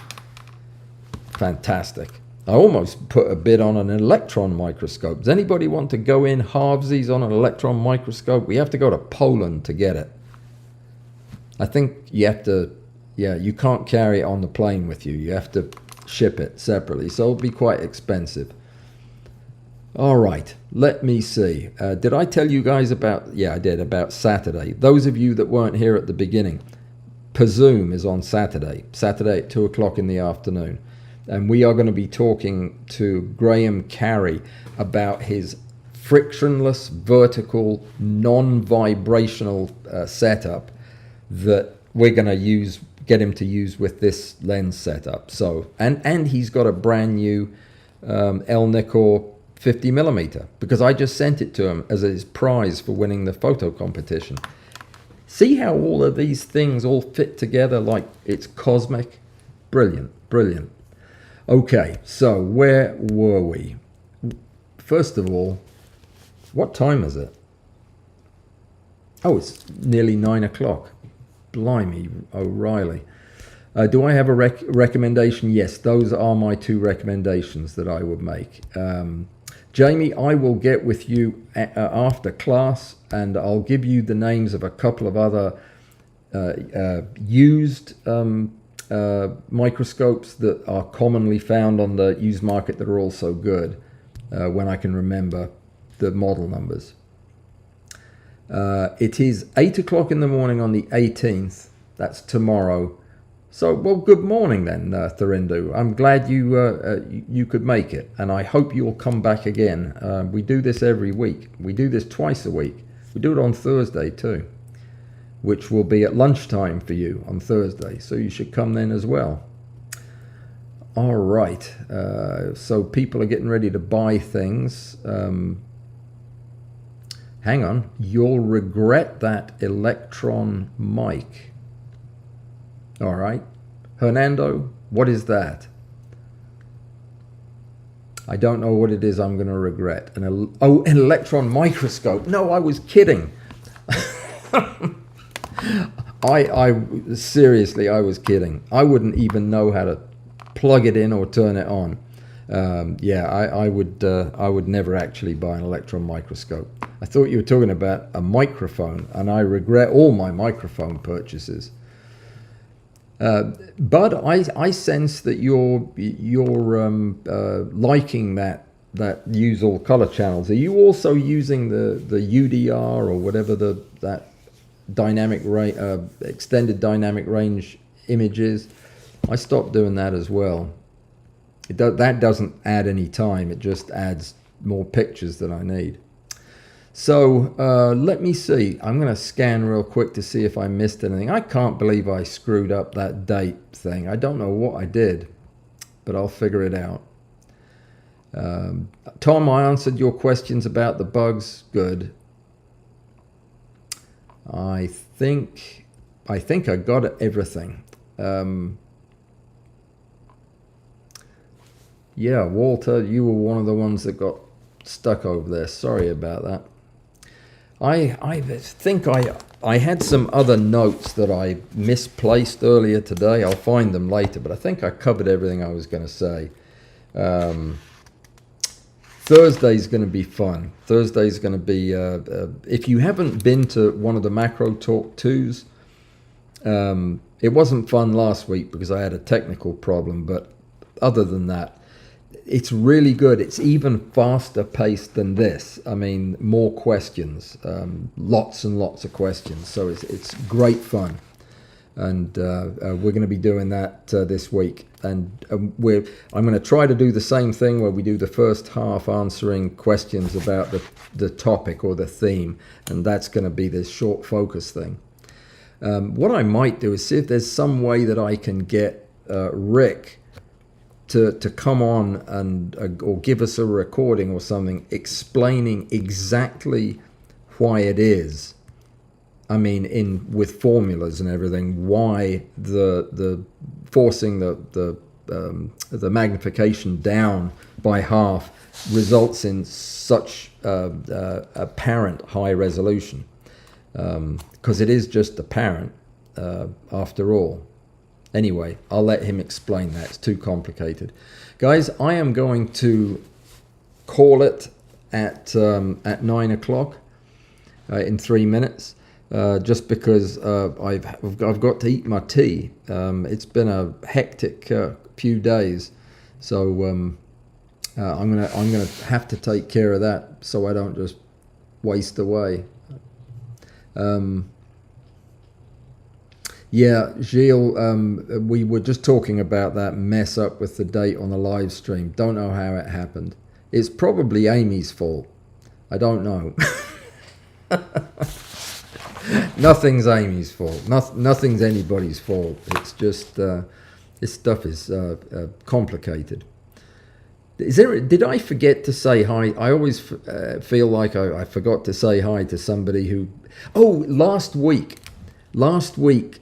fantastic. I almost put a bid on an electron microscope. Does anybody want to go in halvesies on an electron microscope? We have to go to Poland to get it. I think you have to, yeah, you can't carry it on the plane with you. You have to ship it separately, so it'll be quite expensive. All right, let me see. Did I tell you guys about, yeah, I did, about Saturday. Those of you that weren't here at the beginning, Zoom is on Saturday at 2 o'clock in the afternoon. And we are going to be talking to Graham Carey about his frictionless, vertical, non-vibrational setup that we're going to get him to use with this lens setup. So, and he's got a brand new El Nikkor 50mm, because I just sent it to him as his prize for winning the photo competition. See how all of these things all fit together like it's cosmic? Brilliant, brilliant. Okay, so where were we? First of all, what time is it? Oh, it's nearly 9 o'clock. Blimey, O'Reilly. Do I have a recommendation? Yes, those are my two recommendations that I would make. Jamie, I will get with you after class, and I'll give you the names of a couple of other used microscopes that are commonly found on the used market that are also good, when I can remember the model numbers. It is 8 o'clock in the morning on the 18th. That's tomorrow. So, well, good morning then, Thurindu. I'm glad you could make it, and I hope you'll come back again. We do this every week. We do this twice a week. We do it on Thursday too, which will be at lunchtime for you on Thursday. So you should come then as well. All right. So people are getting ready to buy things. Hang on. You'll regret that electron mic. All right. Hernando, what is that? I don't know what it is I'm going to regret. An electron microscope. No, I was kidding. Seriously, I was kidding. I wouldn't even know how to plug it in or turn it on. Yeah, I would never actually buy an electron microscope. I thought you were talking about a microphone, and I regret all my microphone purchases. But I sense that you're liking that use all color channels. Are you also using the UDR or whatever that dynamic extended dynamic range images? I stopped doing that as well. That doesn't add any time. It just adds more pictures that I need. So let me see. I'm going to scan real quick to see if I missed anything. I can't believe I screwed up that date thing. I don't know what I did, but I'll figure it out. Tom, I answered your questions about the bugs. Good. I think I got everything. Yeah, Walter, you were one of the ones that got stuck over there. Sorry about that. I think I had some other notes that I misplaced earlier today. I'll find them later, but I think I covered everything I was going to say. Thursday's going to be fun. Thursday's going to be, if you haven't been to one of the Macro Talk 2s, it wasn't fun last week because I had a technical problem, but other than that, it's really good. It's even faster paced than this. I mean, more questions, lots and lots of questions. So it's great fun. and we're going to be doing that this week. And I'm going to try to do the same thing where we do the first half answering questions about the topic or the theme, and that's going to be this short focus thing. What I might do is see if there's some way that I can get Rick to come on and or give us a recording or something explaining exactly why it is. I mean, with formulas and everything, why the forcing the magnification down by half results in such apparent high resolution, because it is just apparent after all. Anyway, I'll let him explain that. It's too complicated. Guys, I am going to call it at 9 o'clock in 3 minutes, just because I've got to eat my tea. It's been a hectic few days, so I'm gonna have to take care of that so I don't just waste away. Yeah, Gilles, we were just talking about that mess up with the date on the live stream. Don't know how it happened. It's probably Amy's fault. I don't know. Nothing's Amy's fault. Nothing's anybody's fault. It's just this stuff is complicated. Did I forget to say hi? I always feel like I forgot to say hi to somebody who... Oh, last week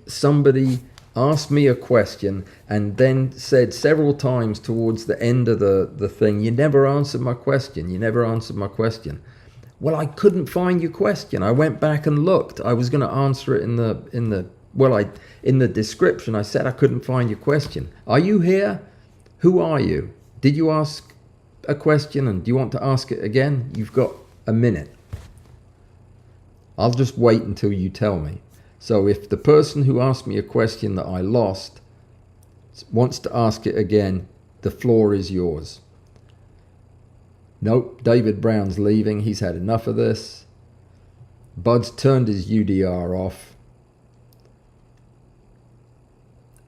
somebody asked me a question and then said several times towards the end of the thing, "You never answered my question. You never answered my question." Well, I couldn't find your question. I went back and looked. I was going to answer it in the description. I said I couldn't find your question. Are you here? Who are you? Did you ask a question and do you want to ask it again? You've got a minute. I'll just wait until you tell me. So if the person who asked me a question that I lost wants to ask it again, the floor is yours. Nope, David Brown's leaving. He's had enough of this. Bud's turned his UDR off.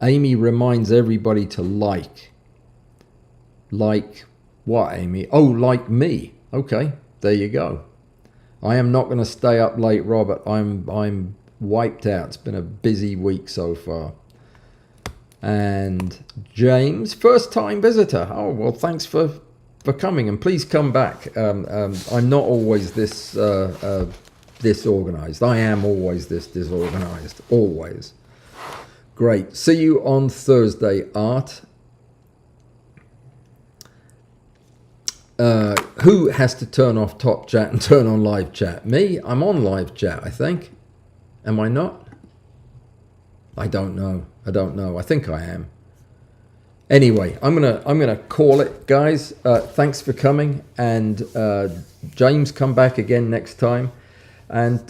Amy reminds everybody to like. Like what, Amy? Oh, like me. Okay, there you go. I am not going to stay up late, Robert. I'm wiped out. It's been a busy week so far. And James, first time visitor. Oh, well, thanks for coming, and please come back. I'm not always this disorganized. I am always this disorganized. Always. Great. See you on Thursday, Art. Who has to turn off top chat and turn on live chat? Me? I'm on live chat, I think. Am I not? I don't know. I think I am. Anyway, I'm gonna call it, guys. Thanks for coming, and James, come back again next time. And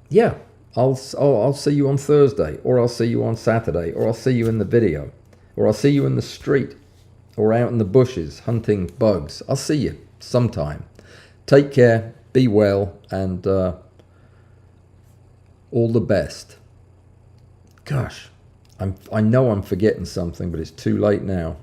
yeah, I'll see you on Thursday, or I'll see you on Saturday, or I'll see you in the video, or I'll see you in the street, or out in the bushes hunting bugs. I'll see you sometime. Take care, be well, and all the best. Gosh, I know I'm forgetting something, but it's too late now.